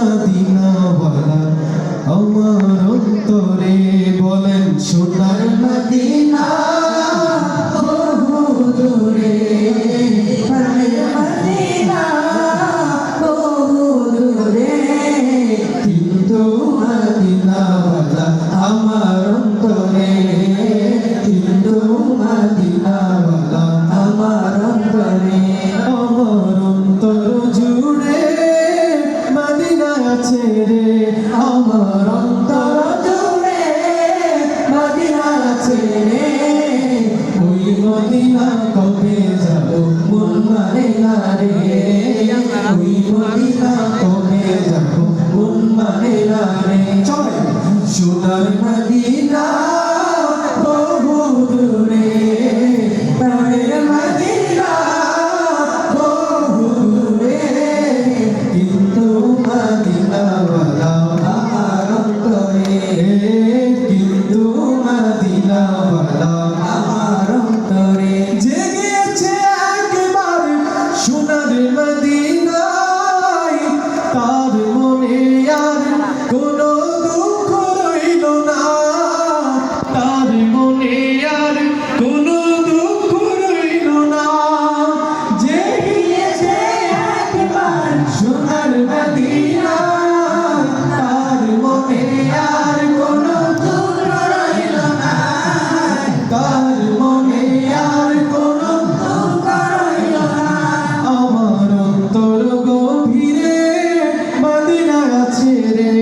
মদিনাওয়ালা আমার অন্তরে বলেন সোনার মদিনা বহু দূরে প্রাণের মদিনা বহু দূরে কিন্তু মদিনাওয়ালা আমার অন্তরে কিন্তু মদিনাওয়ালা আমার অন্তরে আমার অন্তর জুড়ে মদিনা আছে রে আমার অন্তর জুড়ে মদিনা আছে রে ওই মদিনা কবে যাব মন মানে না রে ওই মদিনা কবে যাব মন মানে না রে চল সোনার মদিনা বহু দূরে প্রাণের মদিনা বহু দূরে কিন্তু মদিনাওয়ালা আমার অন্তরে কিন্তু মদিনাওয়ালা আমার অন্তরে জেগেছে একবার সোনার মদিনায় তার মনে আর কোনো দুঃখ রইল না তার মনে আর কোনো দুঃখ রইল না গিয়েছে একবার সোনার মদিনায় তার মনে আর কোনো দুঃখ রইল না তার মনে আর কোনো দুঃখ রইল না আমার অন্তর গভীরে মদিনা আছে রে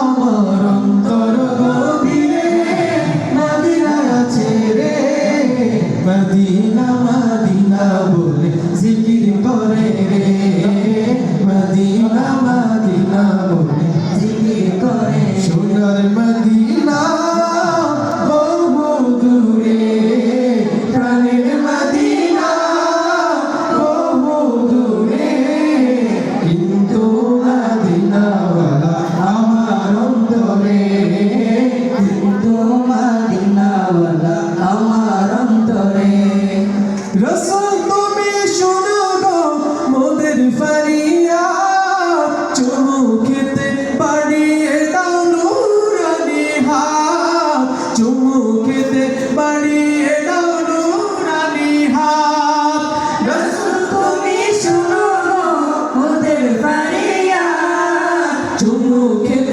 আমার অন্তর গভীরে মদিনা আছে রে মদিনা মদিনা বলে জিকির করে রে মদিনা মদিনা বলে জিকির করে সোনার মদিনা বহু দূরে প্রাণের মদিনা বহু দূরে কিন্তু মদিনাওয়ালা আমার অন্তরে কিন্তু মদিনাওয়ালা আমার অন্তরে রসুল তুমি শোনো গো মোদের ফরিয়াদ চুমু খেতে বাড়িয়ে দাও নুরানি হাত চুমু খেতে বাড়িয়ে দাও নুরানি হাত রসুল তুমি শুনো মোদের ফরিয়াদ চুমু খেতে